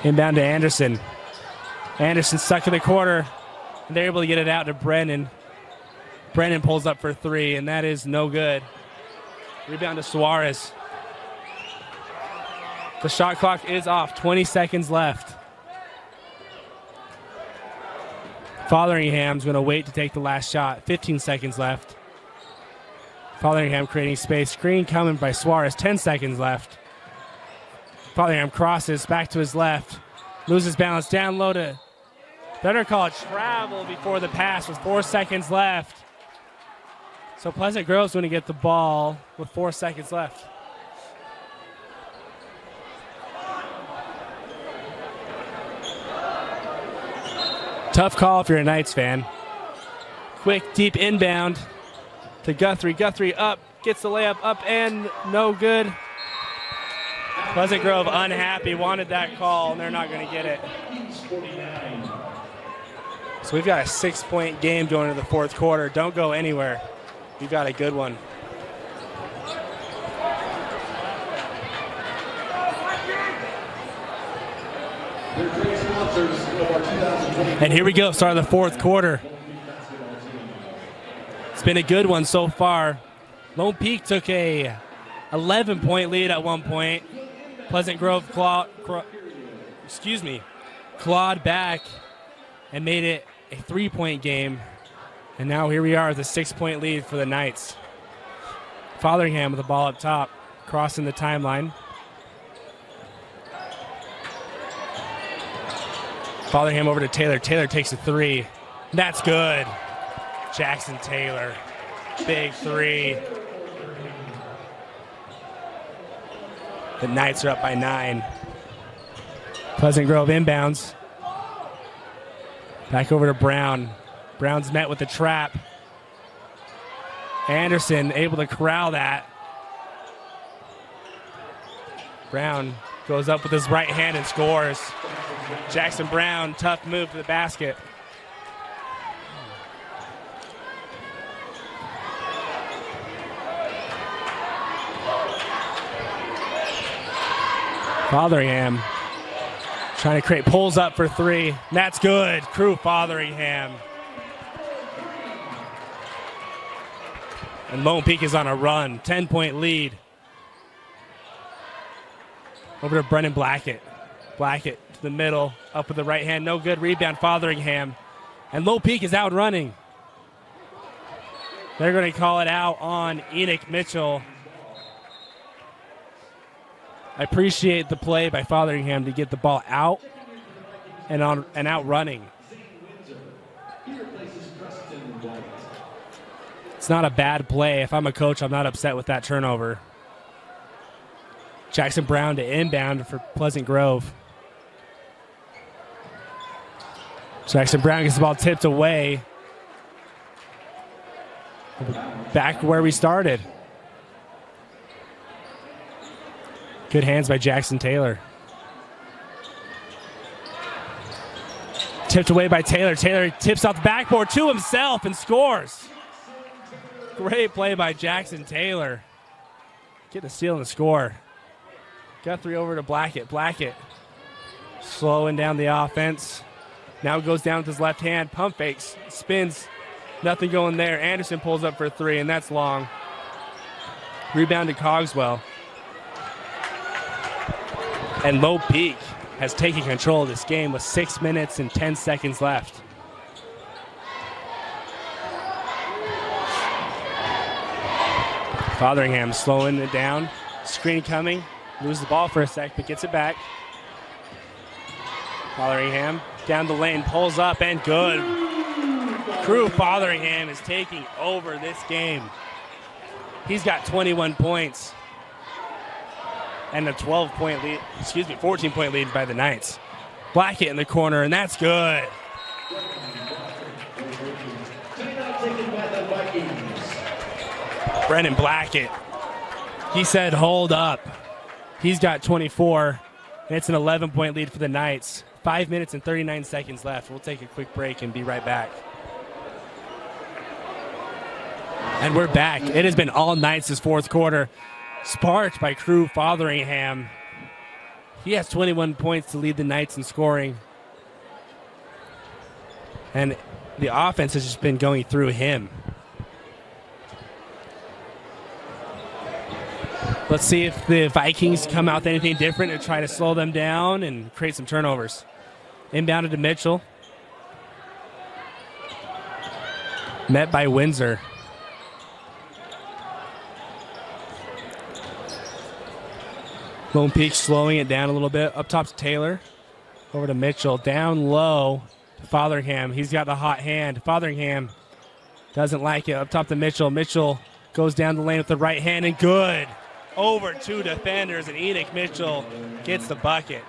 Inbound to Anderson. Anderson stuck in the corner, and they're able to get it out to Brennan. Brennan pulls up for 3, and that is no good. Rebound to Suarez. The shot clock is off. 20 seconds left. Fotheringham's going to wait to take the last shot. 15 seconds left. Fotheringham creating space. Screen coming by Suarez. 10 seconds left. Fotheringham crosses back to his left. Loses balance down low to... Better call it travel before the pass with 4 seconds left. So Pleasant Grove's going to get the ball with 4 seconds left. Tough call if you're a Knights fan. Quick, deep inbound to Guthrie. Guthrie up, gets the layup up and no good. Pleasant Grove unhappy, wanted that call, and they're not going to get it. So we've got a 6-point game going into the fourth quarter. Don't go anywhere. We've got a good one. And here we go, start of the fourth quarter. It's been a good one so far. Lone Peak took a 11-point lead at one point. Pleasant Grove clawed back and made it a 3-point game. And now here we are with a 6-point lead for the Knights. Fotheringham with the ball up top, crossing the timeline. Fotheringham over to Taylor. Taylor takes a 3. That's good. Jackson Taylor, big 3. The Knights are up by 9. Pleasant Grove inbounds. Back over to Brown. Brown's met with the trap. Anderson able to corral that. Brown goes up with his right hand and scores. Jackson Brown, tough move to the basket. Fotheringham trying to create, pulls up for 3. That's good. Crew Fotheringham. And Lone Peak is on a run. 10-point lead. Over to Brennan Blackett. Blackett to the middle, up with the right hand. No good. Rebound Fotheringham. And Lone Peak is out running. They're going to call it out on Enoch Mitchell. I appreciate the play by Fotheringham to get the ball out and out running. It's not a bad play. If I'm a coach, I'm not upset with that turnover. Jackson Brown to inbound for Pleasant Grove. Jackson Brown gets the ball tipped away. Back where we started. Good hands by Jackson Taylor. Tipped away by Taylor. Taylor tips off the backboard to himself and scores. Great play by Jackson Taylor. Getting a steal and a score. Guthrie over to Blackett. Blackett slowing down the offense. Now goes down with his left hand. Pump fakes. Spins. Nothing going there. Anderson pulls up for 3, and that's long. Rebound to Cogswell. And Low Peak has taken control of this game with 6 minutes and 10 seconds left. Fotheringham slowing it down. Screen coming. Loses the ball for a sec, but gets it back. Fotheringham down the lane, pulls up, and good. Crew Fotheringham is taking over this game. He's got 21 points. And a 14-point lead by the Knights. Blackett in the corner, and that's good. Brennan Blackett. He said, hold up. He's got 24, and it's an 11-point lead for the Knights. 5 minutes and 39 seconds left. We'll take a quick break and be right back. And we're back. It has been all Knights this fourth quarter. Sparked by Crew Fotheringham. He has 21 points to lead the Knights in scoring. And the offense has just been going through him. Let's see if the Vikings come out with anything different and try to slow them down and create some turnovers. Inbounded to Mitchell. Met by Windsor. Lone Peak slowing it down a little bit. Up top to Taylor. Over to Mitchell. Down low to Fotheringham. He's got the hot hand. Fotheringham doesn't like it. Up top to Mitchell. Mitchell goes down the lane with the right hand, and good. Over 2 defenders, and Enoch Mitchell gets the bucket.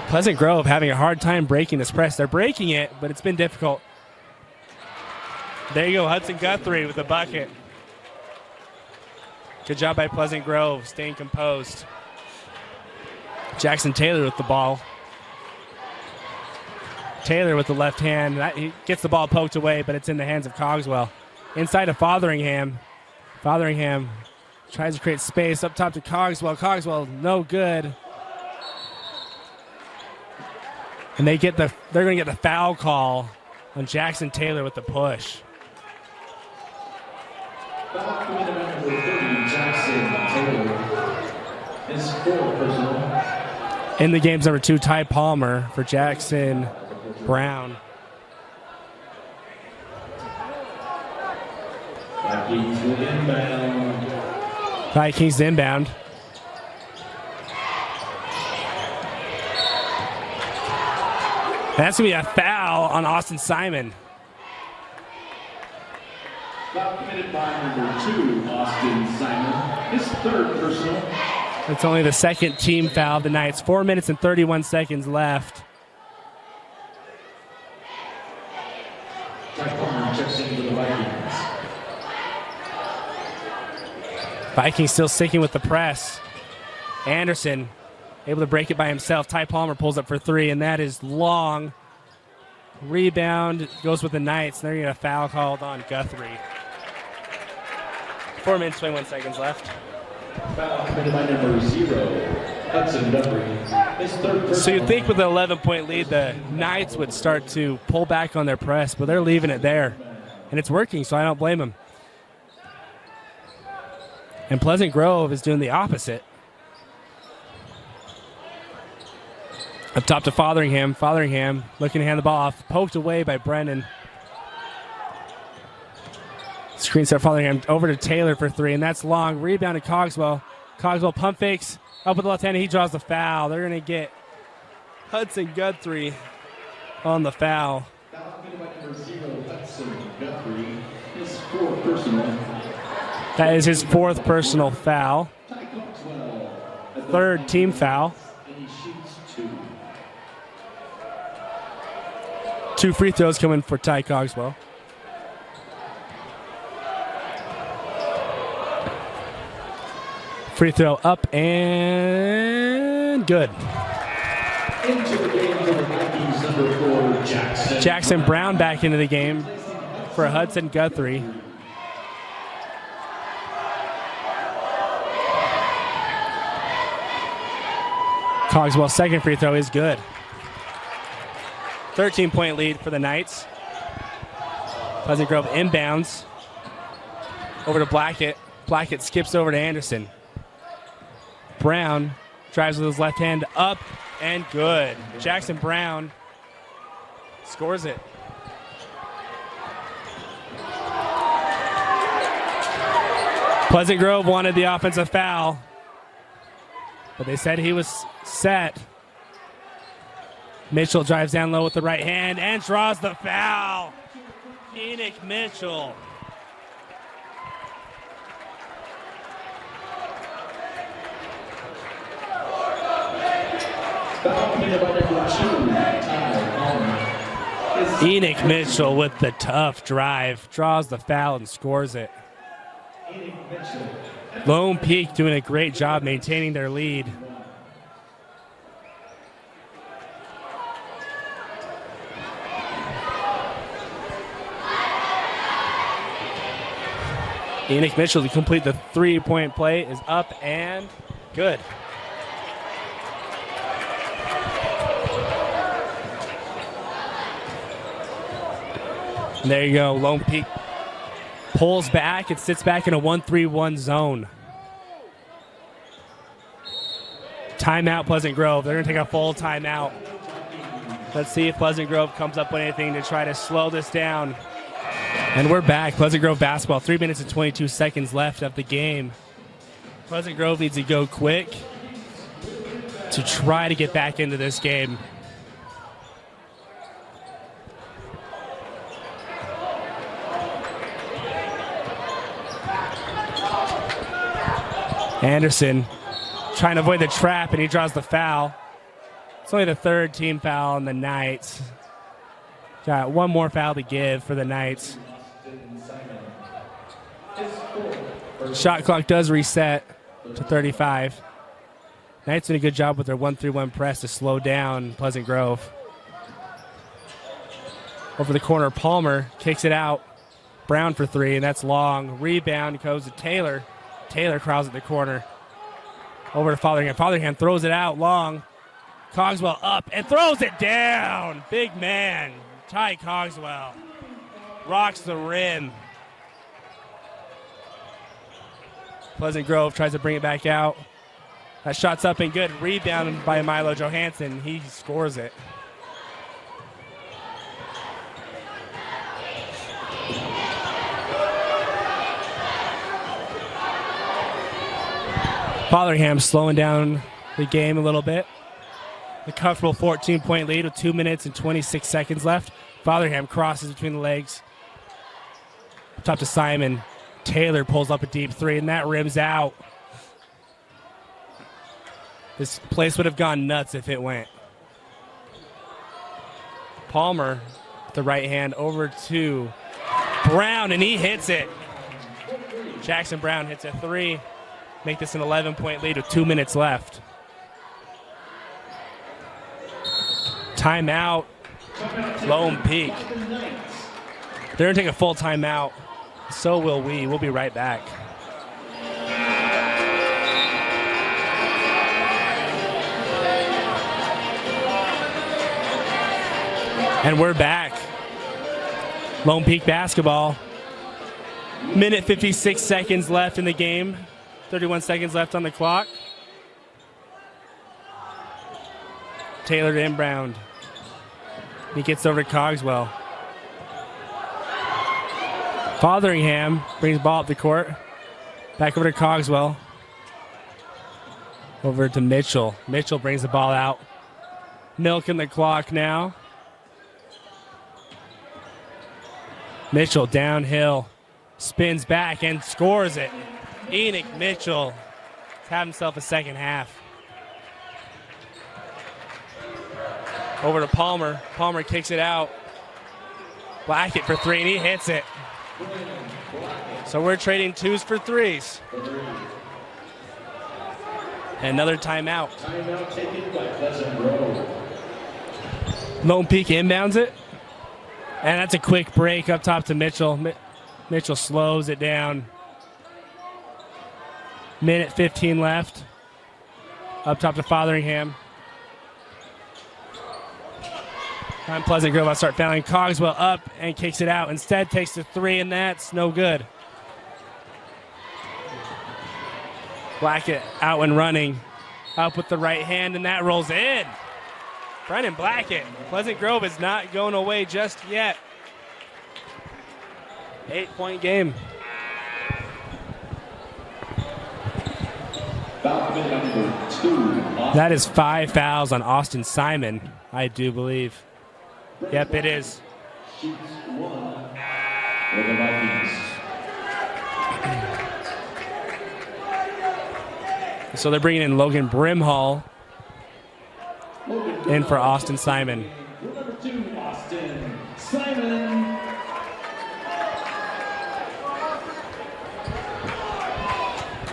Pleasant Grove having a hard time breaking this press. They're breaking it, but it's been difficult. There you go, Hudson Guthrie with the bucket. Good job by Pleasant Grove, staying composed. Jackson Taylor with the ball. Taylor with the left hand. He gets the ball poked away, but it's in the hands of Cogswell. Inside to Fotheringham. Fotheringham tries to create space up top to Cogswell. Cogswell, no good. And they're going to get the foul call on Jackson Taylor with the push. In the game's number 2, Ty Palmer for Jackson Brown. Vikings inbound. That's going to be a foul on Austin Simon. Foul committed by number 2, Austin Simon. His 3rd personal. It's only the 2nd team foul of the Knights. 4 minutes and 31 seconds left. Vikings still sticking with the press. Anderson able to break it by himself. Ty Palmer pulls up for 3, and that is long. Rebound goes with the Knights. They're going to get a foul called on Guthrie. 4 minutes, 21 seconds left. Foul committed by number 0, Hudson Guthrie. His 3rd. So you'd think with an 11-point lead, the Knights would start to pull back on their press, but they're leaving it there. And it's working, so I don't blame them. And Pleasant Grove is doing the opposite. Up top to Fotheringham. Fotheringham looking to hand the ball off. Poked away by Brennan. Screen set Fotheringham over to Taylor for 3, and that's long. Rebound to Cogswell. Cogswell pump fakes up with the left hand, and he draws the foul. They're going to get Hudson Guthrie on the foul. Foul committed by number 0, Hudson Guthrie. His 4th personal. That is his 4th personal foul. 3rd team foul. And he shoots 2. 2 free throws coming for Ty Cogswell. Free throw up and And good. Into the game for the Vikings, number 4, Jackson. Jackson Brown back into the game for Hudson Guthrie. Cogswell's second free throw is good. 13-point lead for the Knights. Pleasant Grove inbounds over to Blackett. Blackett skips over to Anderson. Brown drives with his left hand up and good. Jackson Brown scores it. Pleasant Grove wanted the offensive foul, but they said he was set. Mitchell drives down low with the right hand and draws the foul. Enoch Mitchell. Enoch Mitchell with the tough drive, draws the foul and scores it. Lone Peak doing a great job maintaining their lead. Enoch Mitchell to complete the three-point play is up and good. And there you go. Lone Peak pulls back. It sits back in a 1-3-1 zone. Timeout, Pleasant Grove. They're going to take a full timeout. Let's see if Pleasant Grove comes up with anything to try to slow this down. And we're back. Pleasant Grove basketball. 3 minutes and 22 seconds left of the game. Pleasant Grove needs to go quick to try to get back into this game. Anderson trying to avoid the trap, and he draws the foul. It's only the third team foul on the Knights. Got one more foul to give for the Knights. Shot clock does reset to 35. Knights did a good job with their 1-3-1 press to slow down Pleasant Grove. Over the corner, Palmer kicks it out. Brown for three, and that's long. Rebound goes to Taylor. Taylor crowds at the corner. Over to Fotheringham. Fotheringham throws it out long. Cogswell up and throws it down. Big man, Ty Cogswell. Rocks the rim. Pleasant Grove tries to bring it back out. That shot's up and good. Rebound by Milo Johansson. He scores it. Fotheringham slowing down the game a little bit. A comfortable 14-point lead with 2 minutes and 26 seconds left. Fotheringham crosses between the legs. Top to Simon. Taylor pulls up a deep three, and that rims out. This place would have gone nuts if it went. Palmer, with the right hand, over to Brown, and he hits it. Jackson Brown hits a three. Make this an 11-point lead with 2 minutes left. Timeout, Lone Peak. They're going to take a full timeout. So will we. We'll be right back. And we're back. Lone Peak basketball. Minute 56 seconds left in the game. 31 seconds left on the clock. Taylor to inbound. He gets over to Cogswell. Fotheringham brings the ball up the court. Back over to Cogswell. Over to Mitchell. Mitchell brings the ball out. Milking the clock now. Mitchell downhill. Spins back and scores it. Enoch Mitchell has had himself a second half. Over to Palmer. Palmer kicks it out. Blackett for three, and he hits it. So we're trading twos for threes. Another timeout. Timeout taken by Pleasant Grove. Lone Peak inbounds it. And that's a quick break up top to Mitchell. Mitchell slows it down. Minute 15 left. Up top to Fotheringham. Time Pleasant Grove, I'll start fouling. Cogswell up and kicks it out. Instead takes the three, and that's no good. Blackett out and running. Up with the right hand, and that rolls in. Brennan Blackett. Pleasant Grove is not going away just yet. 8-point game. That is 5 fouls on Austin Simon, I do believe. Yep, it is. Shoots one for the Vikings. So they're bringing in Logan Brimhall in for Austin Simon. Number 2, Austin Simon.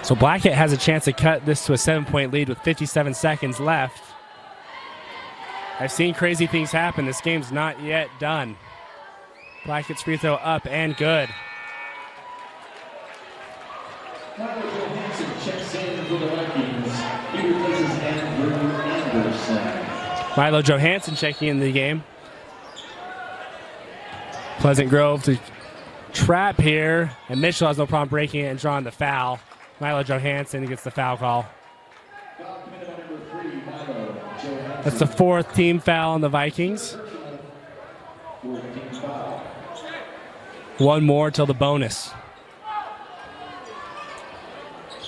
So Blackett has a chance to cut this to a 7-point lead with 57 seconds left. I've seen crazy things happen. This game's not yet done. Blackett's free throw up and good. Milo Johansson checks in for the Vikings. He replaces Andrew Anderson. Milo Johansson checking in the game. Pleasant Grove to trap here, and Mitchell has no problem breaking it and drawing the foul. Milo Johansson gets the foul call. Foul committed by number 3, Milo Johansson. That's the 4th team foul on the Vikings. 14th foul. One more till the bonus.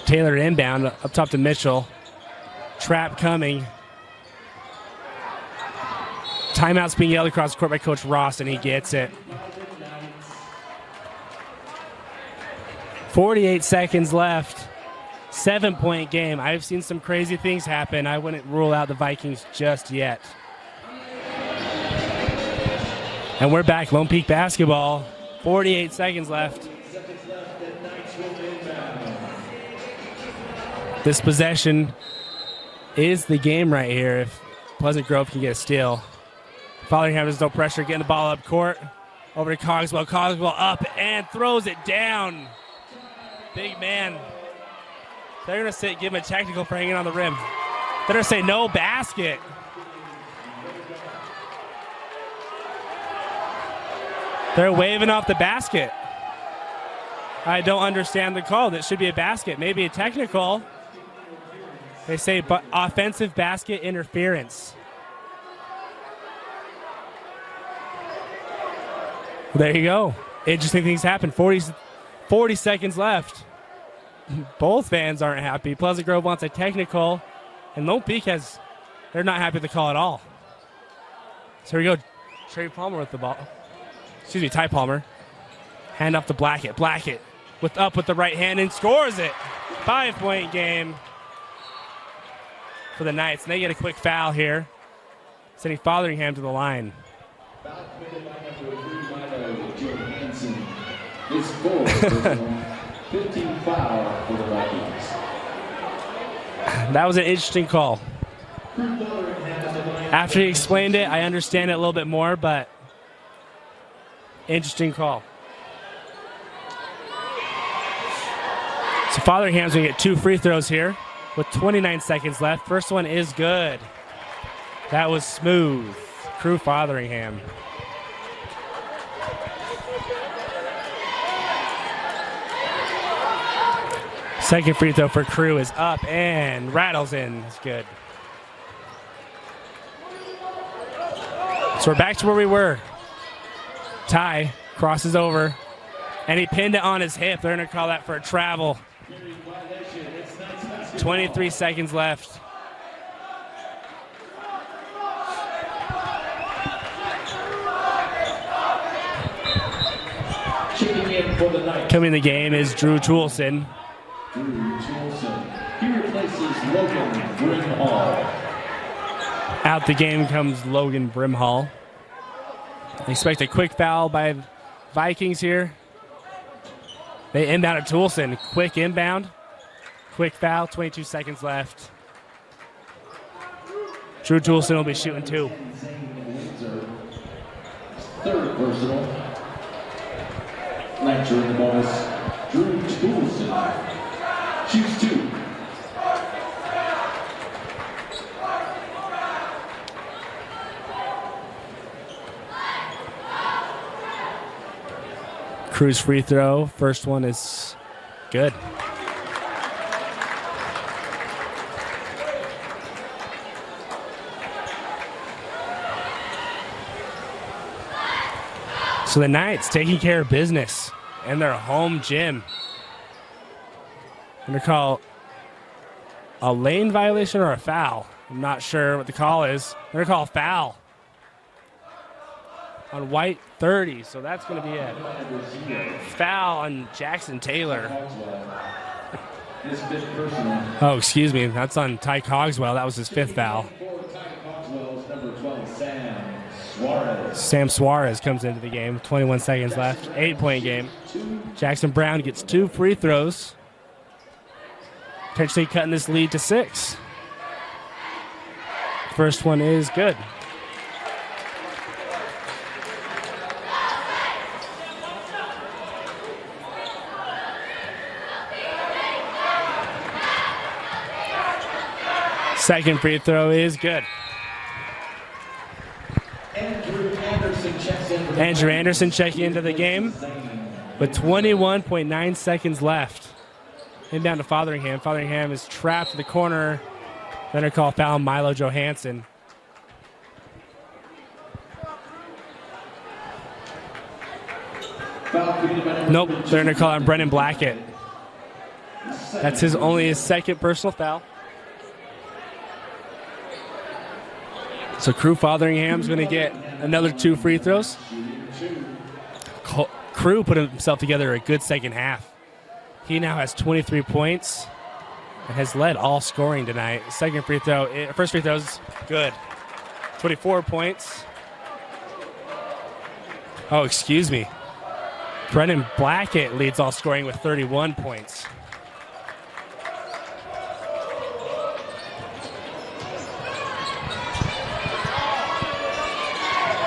Taylor inbound up top to Mitchell. Trap coming. Timeout's being yelled across the court by Coach Ross, and he gets it. 48 seconds left. 7-point game. I've seen some crazy things happen. I wouldn't rule out the Vikings just yet. And we're back. Lone Peak basketball. 48 seconds left. This possession is the game right here if Pleasant Grove can get a steal. Fotheringham has no pressure, getting the ball up court. Over to Cogswell. Cogswell up and throws it down. Big man. They're going to give him a technical for hanging on the rim. They're going to say no basket. They're waving off the basket. I don't understand the call. That should be a basket. Maybe a technical. They say offensive basket interference. There you go. Interesting things happen. 40 seconds left. Both fans aren't happy. Pleasant Grove wants a technical, and Lone Peak they're not happy with the call at all. So here we go. Trey Palmer with the ball. Excuse me, Ty Palmer. Hand off to Blackett. Blackett with the right hand and scores it. 5-point game for the Knights. And they get a quick foul here, sending Fotheringham to the line. Foul committed by number 3, Milo Johansson. His 4th 15 foul for the Vikings. That was an interesting call. After he explained it, I understand it a little bit more, but interesting call. So Fotheringham's going to get 2 free throws here with 29 seconds left. First one is good. That was smooth. Crew Fotheringham. Second free throw for Crew is up and rattles in. It's good. So we're back to where we were. Ty crosses over, and he pinned it on his hip. They're going to call that for a travel. 23 seconds left. Checking in for the Knights. Coming in the game is Drew Toulson. Drew Toulson. He replaces Logan Brimhall. Out the game comes Logan Brimhall. Expect a quick foul by Vikings here. They inbound at Toulson. Quick inbound. Quick foul. 22 seconds left. Drew Toulson will be shooting 2. Third personal. Entering the bonus, Drew Toulson. Shoots 2. Cruz free throw. First one is good. So the Knights taking care of business in their home gym. I'm going to call a lane violation or a foul. I'm not sure what the call is. They're going to call a foul on white 30, so that's going to be a foul on Jackson Taylor. Oh, excuse me. That's on Ty Cogswell. That was his 5th foul. Sam Suarez comes into the game. 21 seconds left. 8-point game. Jackson Brown gets 2 free throws. Potentially cutting this lead to 6. First one is good. Second free throw is good. Andrew Anderson checking into the game with 21.9 seconds left. And down to Fotheringham. Fotheringham is trapped in the corner. Then they call foul Milo Johansson. Nope, they're going to call out Brendan Blackett. That's only his 2nd personal foul. So Crew Fotheringham's going to get another 2 free throws. Crew put himself together a good second half. He now has 23 points and has led all scoring tonight. First free throw is good. 24 points. Oh, excuse me. Brendan Blackett leads all scoring with 31 points.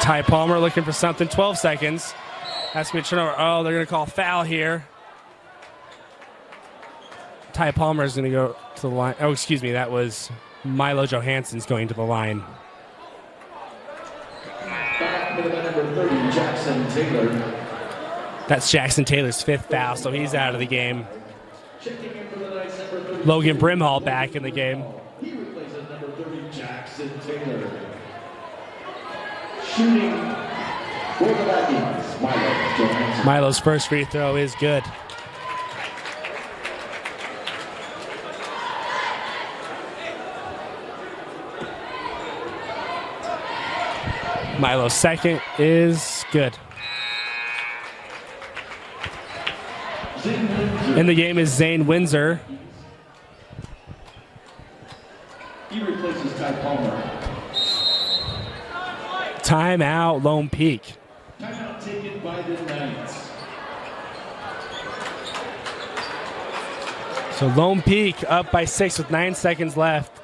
Ty Palmer looking for something. 12 seconds. That's going to turn over. Oh, they're going to call foul here. Ty Palmer is going to go to the line. Oh, excuse me. That was Milo Johansson's going to the line. Jackson Taylor. That's Jackson Taylor's 5th foul, so he's out of the game. Logan Brimhall back in the game. He replaces number 30, Jackson Taylor. Shooting for the Vikings, Milo Johansson. Milo's first free throw is good. Milo's second is good. In the game is Zane Windsor. He replaces Ty Palmer. Timeout, Lone Peak. Timeout taken by the Knights. So Lone Peak up by 6 with 9 seconds left.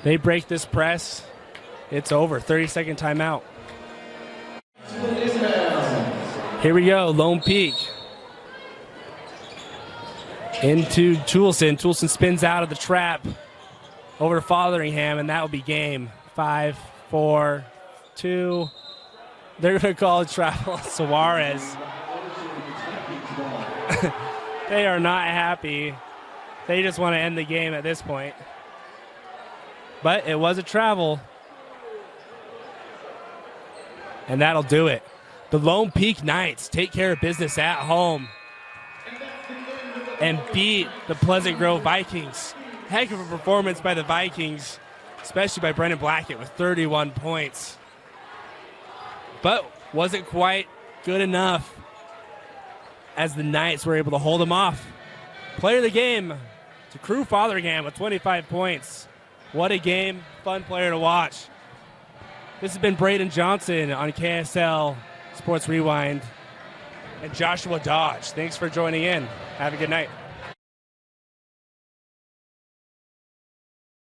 They break this press. It's over. 30-second timeout. Here we go. Lone Peak. Into Toulson. Toulson spins out of the trap. Over to Fotheringham, and that will be game. 5, 4, 2. They're going to call it travel. Suarez. They are not happy. They just want to end the game at this point. But it was a travel. And that'll do it. The Lone Peak Knights take care of business at home and beat the Pleasant Grove Vikings. Heck of a performance by the Vikings, especially by Brendan Blackett with 31 points. But wasn't quite good enough as the Knights were able to hold them off. Player of the game to Crew Fotheringham with 25 points. What a game. Fun player to watch. This has been Braden Johnson on KSL Sports Rewind and Joshua Dodge. Thanks for joining in. Have a good night.